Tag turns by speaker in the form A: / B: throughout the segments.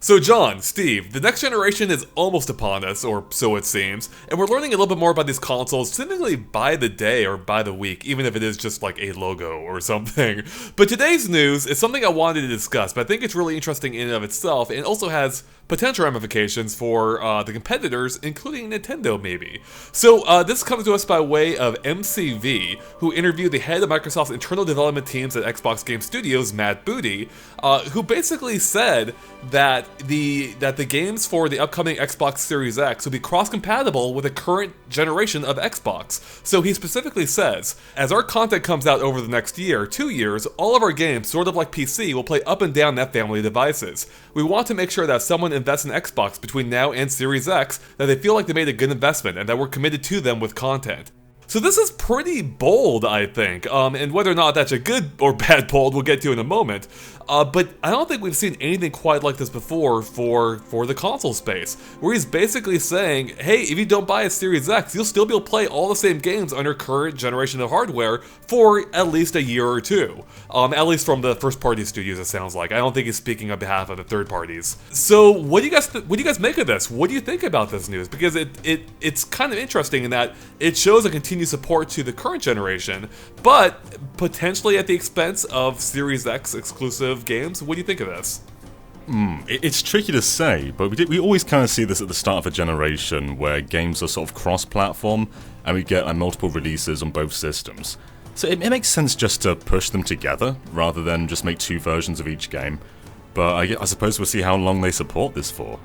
A: So John, Steve, the next generation is almost upon us, or so it seems, and we're learning a little bit more about these consoles seemingly by the day or by the week, even if it is just like a logo or something. But today's news is something I wanted to discuss, but I think it's really interesting in and of itself, and also has potential ramifications for the competitors, including Nintendo maybe. So this comes to us by way of MCV, who interviewed the head of Microsoft's internal development teams at Xbox Game Studios, Matt Booty, who basically said that the games for the upcoming Xbox Series X will be cross-compatible with the current generation of Xbox. So he specifically says, as our content comes out over the next year, 2 years, all of our games, sort of like PC, will play up and down that family of devices. We want to make sure that if someone invests in Xbox between now and Series X, that they feel like they made a good investment and that we're committed to them with content. So this is pretty bold, I think, and whether or not that's a good or bad bold, we'll get to in a moment. But I don't think we've seen anything quite like this before for the console space, where he's basically saying, hey, if you don't buy a Series X, you'll still be able to play all the same games on your current generation of hardware for at least a year or two. At least from the first-party studios, it sounds like. I don't think he's speaking on behalf of the third parties. So what do you guys make of this? What do you think about this news? Because it's kind of interesting in that it shows a continued support to the current generation, but potentially at the expense of Series X exclusive games. What do you think of this?
B: It's tricky to say, but we always kind of see this at the start of a generation where games are sort of cross-platform and we get multiple releases on both systems. So it makes sense just to push them together rather than just make two versions of each game. But I suppose we'll see how long they support this for.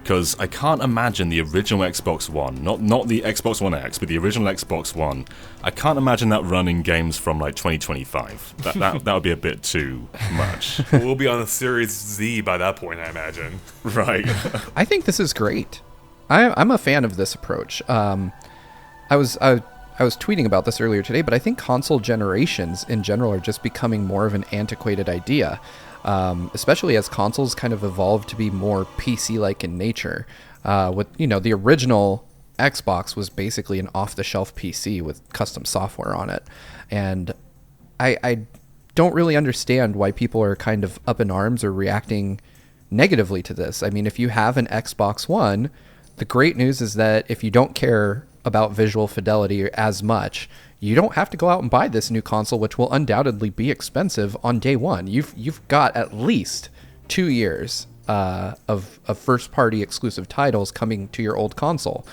B: Because I can't imagine the original Xbox One, not the Xbox One X, but the original Xbox One, I can't imagine that running games from like 2025. That would be a bit too much.
A: We'll be on the Series Z by that point, I imagine.
B: Right.
C: I think this is great. I'm a fan of this approach. I was tweeting about this earlier today, but I think console generations in general are just becoming more of an antiquated idea. Especially as consoles kind of evolve to be more PC-like in nature. The original Xbox was basically an off-the-shelf PC with custom software on it. And I don't really understand why people are kind of up in arms or reacting negatively to this. I mean, if you have an Xbox One, the great news is that if you don't care about visual fidelity as much, you don't have to go out and buy this new console, which will undoubtedly be expensive on day one. You've got at least 2 years of first-party exclusive titles coming to your old console.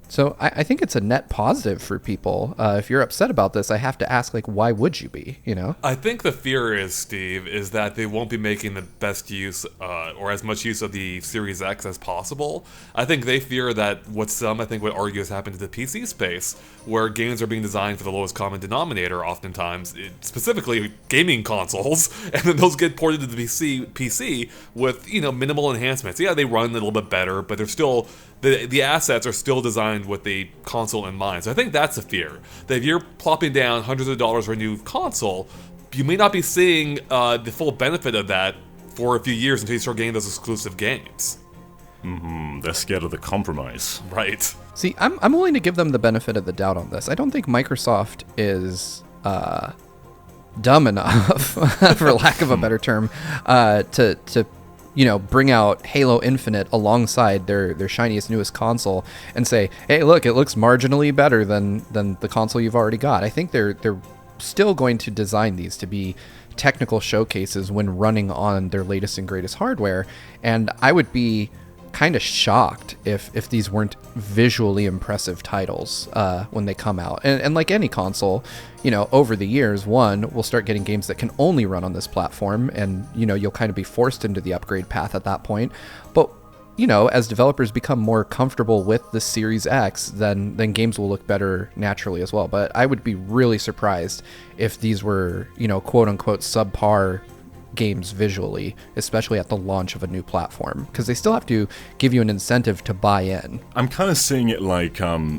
C: So I think it's a net positive for people. If you're upset about this, I have to ask, why would you be,
A: I think the fear is, Steve, is that they won't be making the best use or as much use of the Series X as possible. I think they fear that what some, I think, would argue has happened to the PC space, where games are being designed for the lowest common denominator oftentimes, specifically gaming consoles, and then those get ported to the PC with, minimal enhancements. Yeah, they run a little bit better, but they're still... The assets are still designed with the console in mind. So I think that's a fear. That if you're plopping down hundreds of dollars for a new console, you may not be seeing the full benefit of that for a few years until you start getting those exclusive games.
B: They're scared of the compromise.
A: Right.
C: See, I'm willing to give them the benefit of the doubt on this. I don't think Microsoft is dumb enough, for lack of a better term, to bring out Halo Infinite alongside their shiniest, newest console and say, hey, look, it looks marginally better than the console you've already got. I think they're still going to design these to be technical showcases when running on their latest and greatest hardware. And I would be kind of shocked if these weren't visually impressive titles when they come out. And like any console, over the years, we'll start getting games that can only run on this platform, and you'll kind of be forced into the upgrade path at that point. But as developers become more comfortable with the Series X, then games will look better naturally as well. But I would be really surprised if these were quote unquote subpar games visually, especially at the launch of a new platform, because they still have to give you an incentive to buy in.
B: I'm kind of seeing it like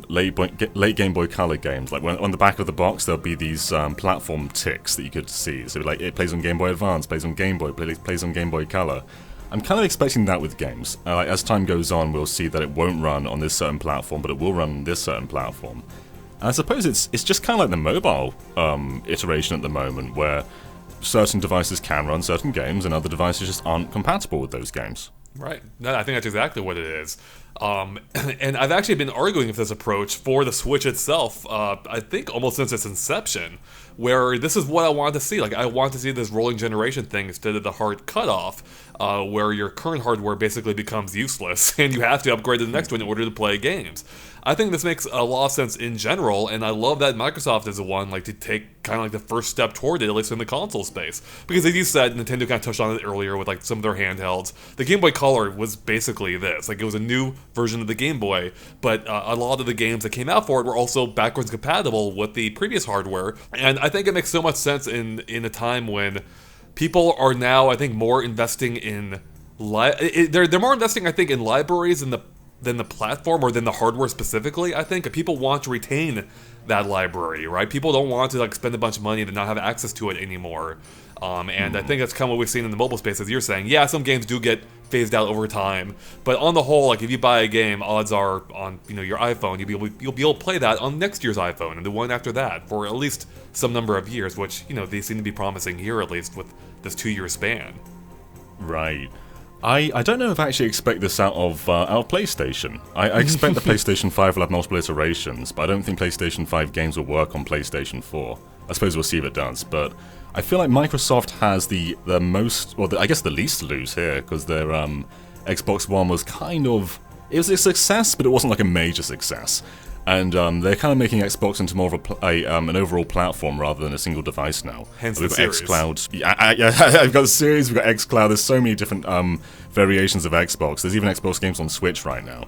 B: late Game Boy Color games. Like when on the back of the box there'll be these platform ticks that you could see. So like it plays on Game Boy Advance, plays on Game Boy, plays on Game Boy Color. I'm kind of expecting that with games. As time goes on, we'll see that it won't run on this certain platform, but it will run on this certain platform. And I suppose it's just kind of like the mobile iteration at the moment, where certain devices can run certain games and other devices just aren't compatible with those games.
A: Right. No, I think that's exactly what it is. And I've actually been arguing with this approach for the Switch itself, I think almost since its inception, where this is what I wanted to see. Like, I want to see this rolling generation thing instead of the hard cutoff, where your current hardware basically becomes useless, and you have to upgrade to the next one in order to play games. I think this makes a lot of sense in general, and I love that Microsoft is the one like to take kind of like the first step toward it, at least in the console space. Because as you said, Nintendo kind of touched on it earlier with like some of their handhelds. The Game Boy Color was basically this. Like, it was a new version of the Game Boy, but a lot of the games that came out for it were also backwards compatible with the previous hardware. And I think it makes so much sense in a time when people are now, I think, more investing in they're more investing, I think, in libraries than the platform or than the hardware specifically. I think people want to retain that library, right? People don't want to like spend a bunch of money to not have access to it anymore. And I think that's kind of what we've seen in the mobile space, as you're saying. Yeah, some games do get phased out over time, but on the whole, like if you buy a game, odds are on your iPhone, you'll be able to play that on next year's iPhone and the one after that for at least some number of years, which they seem to be promising here, at least with this 2-year span.
B: Right. I don't know if I actually expect this out of PlayStation. I expect the PlayStation 5 will have multiple iterations, but I don't think PlayStation 5 games will work on PlayStation 4. I suppose we'll see if it does, but I feel like Microsoft has the most, well, I guess the least to lose here, because their Xbox One was it was a success, but it wasn't like a major success. And they're kind of making Xbox into more of an overall platform rather than a single device now.
A: Hence
B: we've
A: the
B: got
A: series.
B: xCloud. Yeah, I've got the series, we've got xCloud. There's so many different variations of Xbox. There's even Xbox games on Switch right now.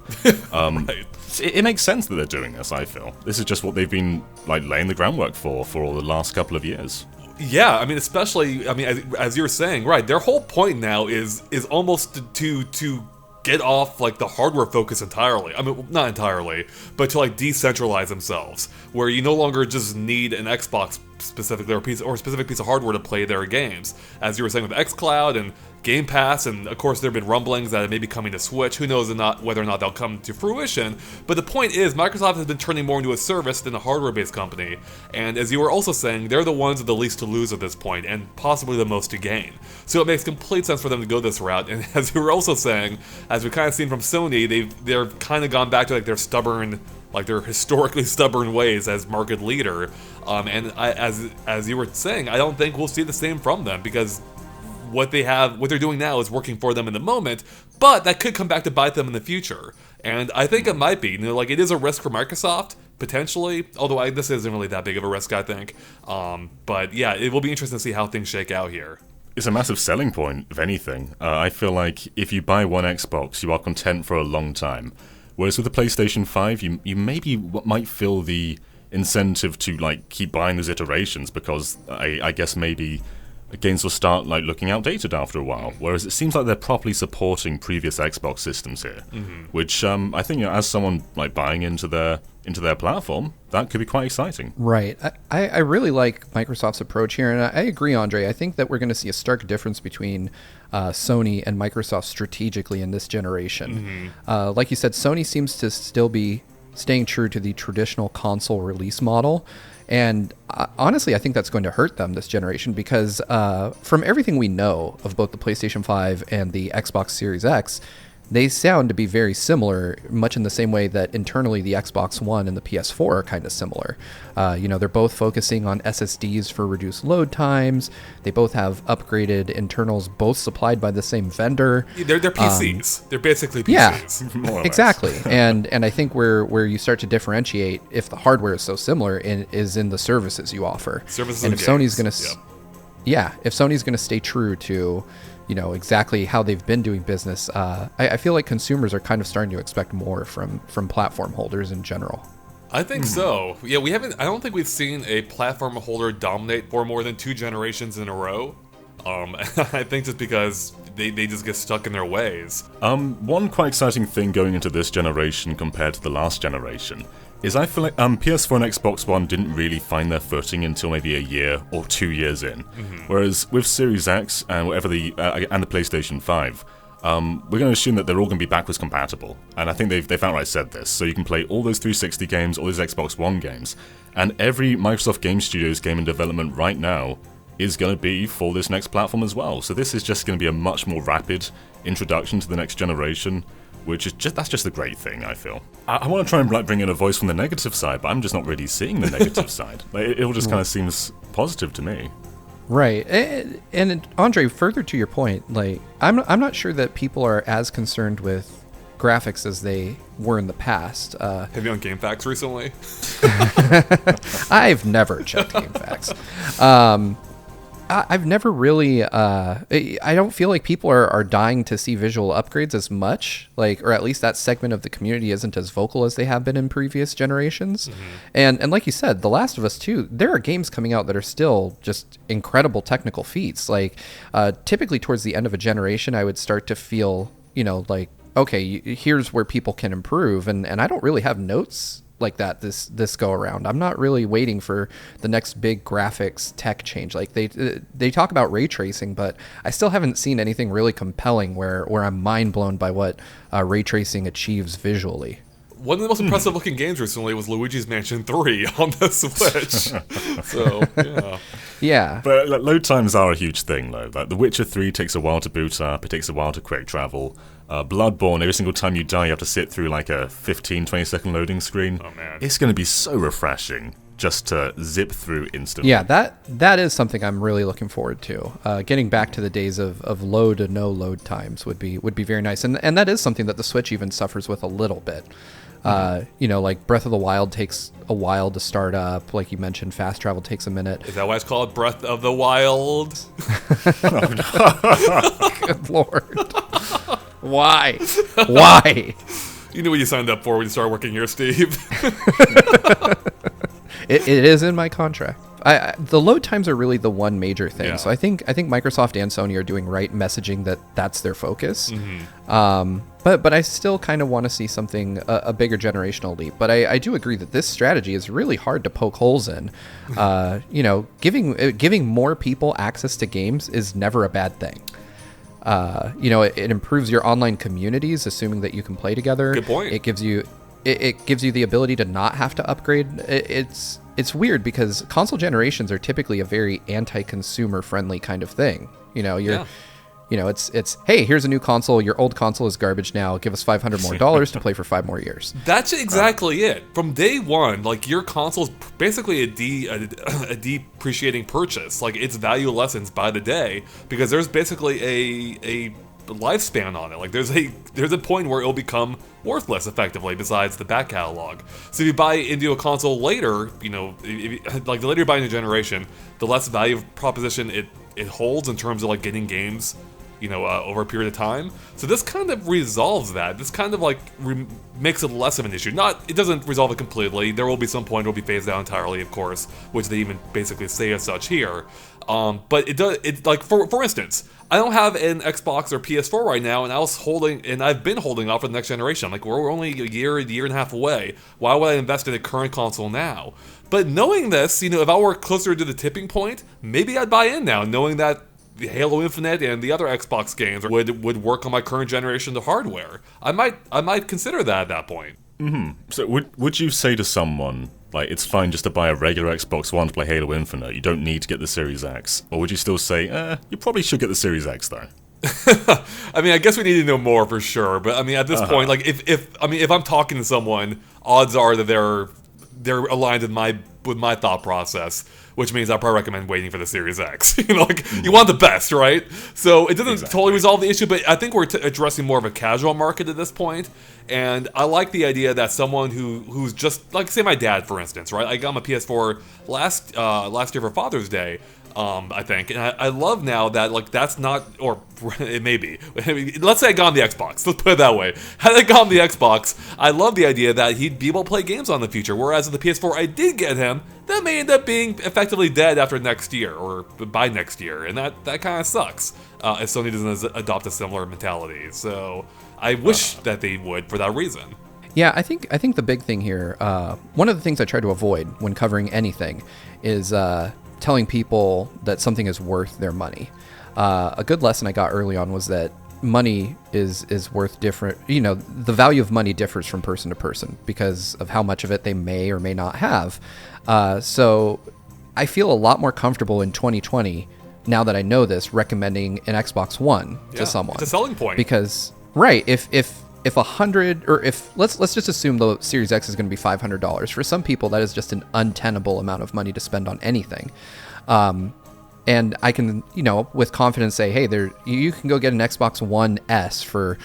A: Right.
B: It makes sense that they're doing this, I feel. This is just what they've been like laying the groundwork for all the last couple of years.
A: Yeah, I mean, especially, as you were saying, right, their whole point now is almost to get off like the hardware focus entirely. I mean, not entirely, but to like decentralize themselves, where you no longer just need an Xbox specifically or a specific piece of hardware to play their games. As you were saying with xCloud and Game Pass, and of course there have been rumblings that it may be coming to Switch. Who knows whether or not they'll come to fruition, but the point is Microsoft has been turning more into a service than a hardware-based company, and as you were also saying, they're the ones with the least to lose at this point, and possibly the most to gain. So it makes complete sense for them to go this route, and as you were also saying, as we've kind of seen from Sony, they're kind of gone back to like their stubborn, like their historically stubborn ways as market leader, and as you were saying, I don't think we'll see the same from them, because what they're doing now is working for them in the moment, but that could come back to bite them in the future. And I think it might be. Like, it is a risk for Microsoft, potentially, although this isn't really that big of a risk, I think. But yeah, it will be interesting to see how things shake out here.
B: It's a massive selling point, if anything. I feel like if you buy one Xbox, you are content for a long time. Whereas with the PlayStation 5, you maybe might feel the incentive to like keep buying those iterations, because I guess maybe games will start like looking outdated after a while, whereas it seems like they're properly supporting previous Xbox systems here, which I think as someone like buying into their platform, that could be quite exciting.
C: Right. I really like Microsoft's approach here, and I agree, Andre. I think that we're going to see a stark difference between Sony and Microsoft strategically in this generation. Like you said, Sony seems to still be staying true to the traditional console release model. And honestly, I think that's going to hurt them this generation, because from everything we know of both the PlayStation 5 and the Xbox Series X, they sound to be very similar, much in the same way that internally the Xbox One and the PS4 are kind of similar. They're both focusing on SSDs for reduced load times. They both have upgraded internals, both supplied by the same vendor.
A: They're PCs. They're basically PCs.
C: Yeah,
B: more or less.
C: exactly. and I think where you start to differentiate, if the hardware is so similar, is in the services you offer.
A: Services
C: and
A: and
C: if Sony's
A: games.
C: going to, if Sony's going to stay true to exactly how they've been doing business, I feel like consumers are kind of starting to expect more from platform holders in general.
A: I think so. Yeah, I don't think we've seen a platform holder dominate for more than 2 generations in a row. I think just because they just get stuck in their ways.
B: One quite exciting thing going into this generation compared to the last generation is I feel like PS4 and Xbox One didn't really find their footing until maybe a year or 2 years in. Whereas with Series X and whatever and the PlayStation 5, we're going to assume that they're all going to be backwards compatible. And I think they've outright said this. So you can play all those 360 games, all those Xbox One games, and every Microsoft Game Studios game in development right now is going to be for this next platform as well. So this is just going to be a much more rapid introduction to the next generation, which is that's just a great thing, I feel. I want to try and bring in a voice from the negative side, but I'm just not really seeing the negative side. It all just kind of seems positive to me.
C: Right. And Andre, further to your point, like I'm not sure that people are as concerned with graphics as they were in the past.
A: Have you on GameFAQs recently?
C: I've never checked GameFAQs. I've never really. I don't feel like people are dying to see visual upgrades as much, like, or at least that segment of the community isn't as vocal as they have been in previous generations. Mm-hmm. And like you said, The Last of Us 2, there are games coming out that are still just incredible technical feats. Like, typically towards the end of a generation, I would start to feel, like, okay, here's where people can improve, and I don't really have notes like that this go around. I'm not really waiting for the next big graphics tech change. Like they talk about ray tracing, but I still haven't seen anything really compelling where I'm mind blown by what ray tracing achieves visually.
A: One of the most impressive looking games recently was Luigi's Mansion 3 on the Switch. So, yeah.
C: Yeah.
B: But load times are a huge thing, though. Like, The Witcher 3 takes a while to boot up, it takes a while to quick travel. Bloodborne, every single time you die, you have to sit through like a 15-20 second loading screen.
A: Oh, man.
B: It's going to be so refreshing just to zip through instantly.
C: Yeah, that is something I'm really looking forward to. Getting back to the days of low to no load times would be very nice. And that is something that the Switch even suffers with a little bit. Like Breath of the Wild takes a while to start up. Like you mentioned, fast travel takes a minute.
A: Is that why it's called Breath of the Wild?
C: Good Lord. Why? Why?
A: You knew what you signed up for when you started working here, Steve.
C: It is in my contract. The load times are really the one major thing.
A: Yeah.
C: So I think Microsoft and Sony are doing right messaging that that's their focus. Mm-hmm. But I still kind of want to see something a bigger generational leap. But I do agree that this strategy is really hard to poke holes in. Giving more people access to games is never a bad thing. It improves your online communities, assuming that you can play together.
A: Good point.
C: It gives you the ability to not have to upgrade. It's weird because console generations are typically a very anti-consumer friendly kind of thing. It's hey, here's a new console. Your old console is garbage now. Give us $500 more to play for 5 more years.
A: That's exactly it. From day one, like your console's basically a depreciating purchase. Like its value lessens by the day because there's basically a lifespan on it. Like there's a point where it'll become worthless effectively besides the back catalog. So if you buy into a console later, like the later you buy into a generation, the less value proposition it holds in terms of like getting games over a period of time. So this kind of resolves that. This kind of like makes it less of an issue. It doesn't resolve it completely. There will be some point it will be phased out entirely, of course, which they even basically say as such here. But it does. It like for instance, I don't have an Xbox or PS4 right now, and I've been holding off for the next generation. Like we're only a year and a half away. Why would I invest in a current console now? But knowing this, if I were closer to the tipping point, maybe I'd buy in now, knowing that the Halo Infinite and the other Xbox games would work on my current generation of hardware. I might consider that at that point.
B: Mm-hmm. So would you say to someone, like, it's fine just to buy a regular Xbox One to play Halo Infinite, you don't need to get the Series X? Or would you still say, you probably should get the Series X, though?
A: I mean, I guess we need to know more for sure, but I mean, at this point, like, if I'm talking to someone, odds are that they're aligned with my thought process, which means I'll probably recommend waiting for the Series X. You want the best, right? So it doesn't totally resolve the issue, but I think we're addressing more of a casual market at this point. And I like the idea that someone who's just, like, say my dad, for instance, right? I got him a PS4 last year for Father's Day, I think. And I love now that, like, that's not, or it may be. Let's say I got him the Xbox. Let's put it that way. Had I got him the Xbox, I love the idea that he'd be able to play games on the future. Whereas with the PS4 I did get him, that may end up being effectively dead after next year, or by next year. And that kind of sucks, if Sony doesn't adopt a similar mentality. So I wish that they would for that reason.
C: Yeah, I think the big thing here, one of the things I try to avoid when covering anything is telling people that something is worth their money. A good lesson I got early on was that money is worth different. The value of money differs from person to person because of how much of it they may or may not have. So I feel a lot more comfortable in 2020 now that I know this, recommending an Xbox One to someone.
A: It's a selling point.
C: Because right, if 100, or if let's just assume the Series X is going to be $500. For some people, that is just an untenable amount of money to spend on anything. And I can, with confidence say, hey, you can go get an Xbox One S for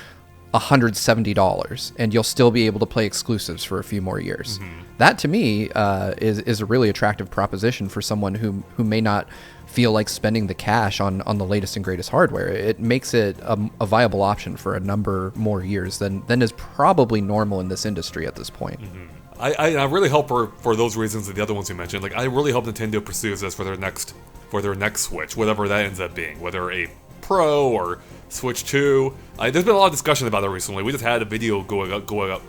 C: $170, and you'll still be able to play exclusives for a few more years. Mm-hmm. That to me is a really attractive proposition for someone who may not feel like spending the cash on the latest and greatest hardware. It makes it a viable option for a number more years than is probably normal in this industry at this point.
A: Mm-hmm. I really hope for those reasons and the other ones you mentioned. Like, I really hope Nintendo pursues this for their next Switch, whatever that ends up being, whether a Pro or Switch 2. There's been a lot of discussion about it recently. We just had a video go up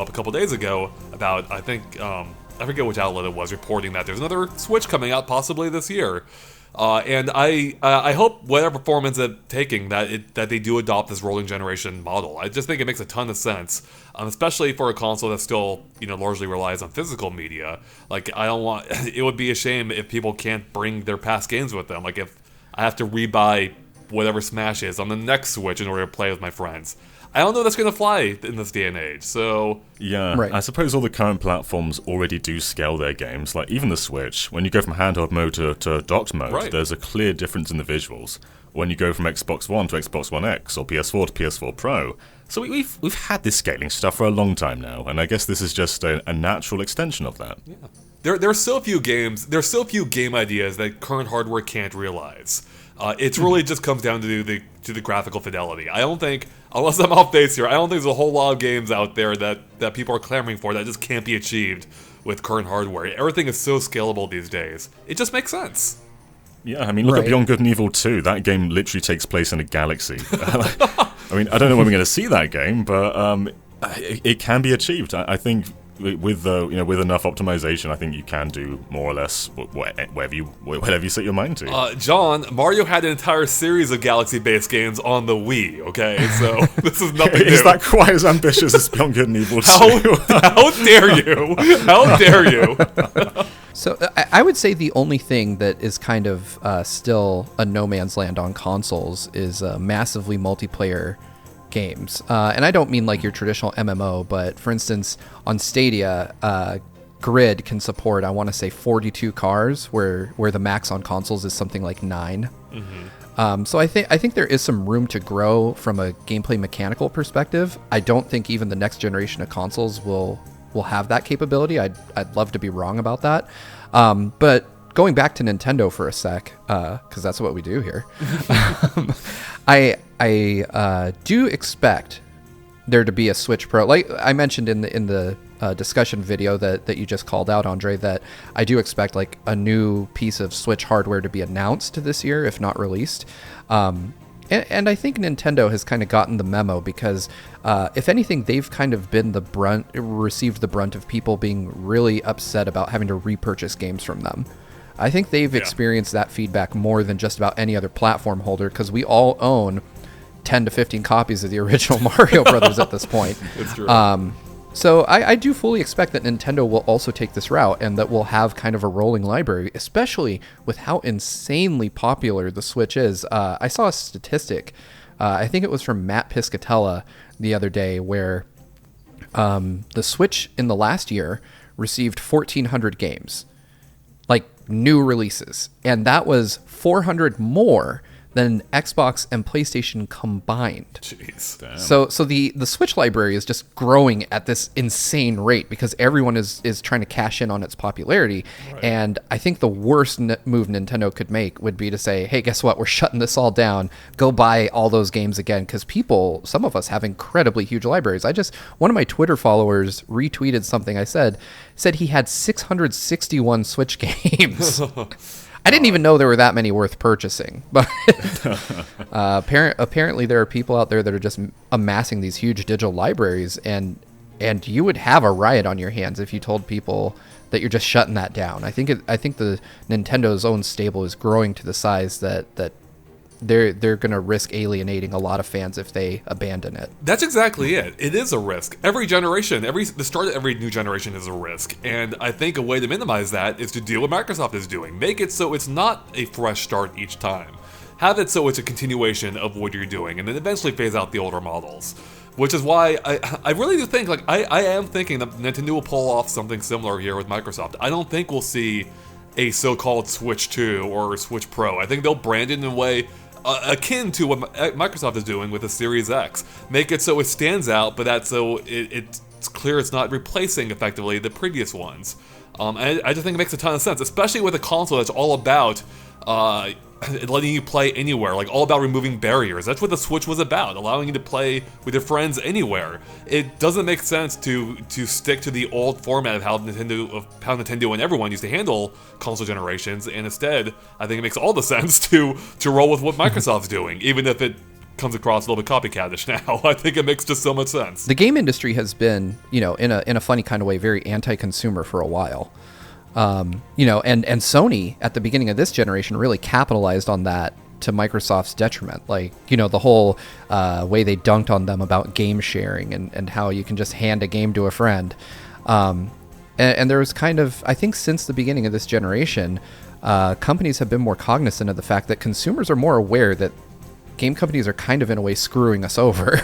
A: a couple days ago about, I think, I forget which outlet it was, reporting that there's another Switch coming out possibly this year. And I hope whatever form ends up taking that they do adopt this rolling generation model. I just think it makes a ton of sense, especially for a console that still largely relies on physical media. Like, it would be a shame if people can't bring their past games with them. Like, if I have to rebuy whatever Smash is on the next Switch in order to play with my friends. I don't know if that's going to fly in this day and age, so...
B: Yeah, right. I suppose all the current platforms already do scale their games. Like, even the Switch, when you go from handheld mode to docked mode, there's a clear difference in the visuals. When you go from Xbox One to Xbox One X, or PS4 to PS4 Pro. So we've had this scaling stuff for a long time now, and I guess this is just a natural extension of that.
A: Yeah. There are so few game ideas that current hardware can't realize. It really just comes down to the graphical fidelity. I don't think, unless I'm off base here, I don't think there's a whole lot of games out there that people are clamoring for that just can't be achieved with current hardware. Everything is so scalable these days. It just makes sense.
B: Yeah, I mean, look at Beyond Good and Evil 2. That game literally takes place in a galaxy. I mean, I don't know when we're going to see that game, but it can be achieved. I think with enough optimization, I think you can do more or less whatever you set your mind to.
A: John, Mario had an entire series of Galaxy-based games on the Wii. Okay, so this is nothing new.
B: Is that quite as ambitious as Beyond Good and Evil 2?
A: How dare you? How dare you?
C: So I would say the only thing that is kind of still a no man's land on consoles is massively multiplayer games. And I don't mean like your traditional MMO, but for instance, on Stadia, Grid can support, I want to say 42 cars, where the max on consoles is something like 9. Mm-hmm. So I think there is some room to grow from a gameplay mechanical perspective. I don't think even the next generation of consoles will have that capability. I'd love to be wrong about that. But going back to Nintendo for a sec, because that's what we do here, I do expect there to be a Switch Pro. Like I mentioned in the discussion video that you just called out, Andre, that I do expect like a new piece of Switch hardware to be announced this year, if not released. And I think Nintendo has kind of gotten the memo because, if anything, they've kind of been received the brunt of people being really upset about having to repurchase games from them. I think they've experienced that feedback more than just about any other platform holder, because we all own 10 to 15 copies of the original Mario Brothers at this point.
A: It's true.
C: So I do fully expect that Nintendo will also take this route, and that we'll have kind of a rolling library, especially with how insanely popular the Switch is. I saw a statistic, I think it was from Matt Piscatella the other day, where the Switch in the last year received 1,400 games, like new releases, and that was 400 more than Xbox and PlayStation combined.
A: Jeez.
B: Damn.
C: So the Switch library is just growing at this insane rate because everyone is trying to cash in on its popularity. Right. And I think the worst move Nintendo could make would be to say, hey, guess what? We're shutting this all down. Go buy all those games again, because some of us have incredibly huge libraries. One of my Twitter followers retweeted something I said he had 661 Switch games. I didn't even know there were that many worth purchasing, but apparently there are people out there that are just amassing these huge digital libraries, and you would have a riot on your hands if you told people that you're just shutting that down. I think the Nintendo's own stable is growing to the size that they're going to risk alienating a lot of fans if they abandon it.
A: That's exactly it. It is a risk. Every generation, the start of every new generation is a risk. And I think a way to minimize that is to do what Microsoft is doing. Make it so it's not a fresh start each time. Have it so it's a continuation of what you're doing, and then eventually phase out the older models. Which is why I really do think, like, I am thinking that Nintendo will pull off something similar here with Microsoft. I don't think we'll see a so-called Switch 2 or Switch Pro. I think they'll brand it in a way akin to what Microsoft is doing with the Series X. Make it so it stands out, but that's so it's clear it's not replacing effectively the previous ones. I just think it makes a ton of sense, especially with a console that's all about letting you play anywhere, like all about removing barriers. That's what the Switch was about, allowing you to play with your friends anywhere. It doesn't make sense to stick to the old format of how Nintendo and everyone used to handle console generations, and instead, I think it makes all the sense to roll with what Microsoft's doing, even if it comes across a little bit copycatish now. I think it makes just so much sense.
C: The game industry has been, in a funny kind of way, very anti-consumer for a while. And Sony at the beginning of this generation really capitalized on that to Microsoft's detriment. Like, the whole way they dunked on them about game sharing and how you can just hand a game to a friend. And there was kind of, I think since the beginning of this generation, companies have been more cognizant of the fact that consumers are more aware that game companies are kind of in a way screwing us over,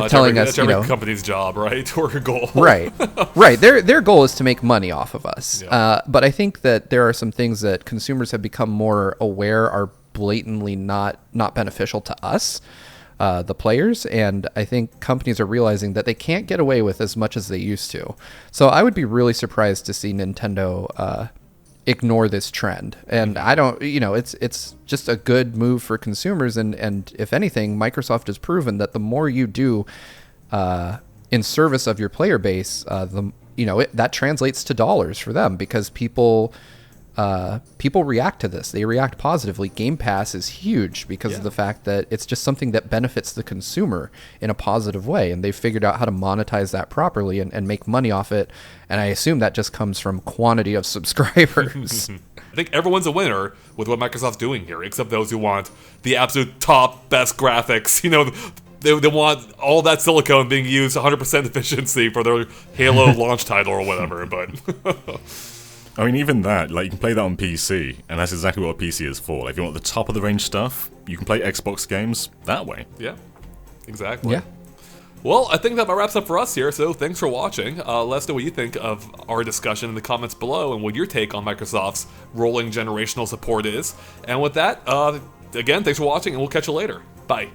C: telling us,
A: that's every company's job, right, or goal.
C: right. Their goal is to make money off of us. Yeah. But I think that there are some things that consumers have become more aware are blatantly not beneficial to us, the players. And I think companies are realizing that they can't get away with as much as they used to. So I would be really surprised to see Nintendo ignore this trend. And I don't, it's just a good move for consumers. And if anything, Microsoft has proven that the more you do in service of your player base, that translates to dollars for them, because people react to this. They react positively. Game Pass is huge because of the fact that it's just something that benefits the consumer in a positive way, and they've figured out how to monetize that properly and make money off it. And I assume that just comes from quantity of subscribers.
A: I think everyone's a winner with what Microsoft's doing here, except those who want the absolute top, best graphics. They want all that silicone being used 100% efficiency for their Halo launch title or whatever, but...
B: I mean, even that, like, you can play that on PC, and that's exactly what a PC is for. Like, if you want the top-of-the-range stuff, you can play Xbox games that way.
A: Yeah, exactly.
C: Yeah.
A: Well, I think that about wraps up for us here, so thanks for watching. Let us know what you think of our discussion in the comments below, and what your take on Microsoft's rolling generational support is. And with that, again, thanks for watching, and we'll catch you later. Bye.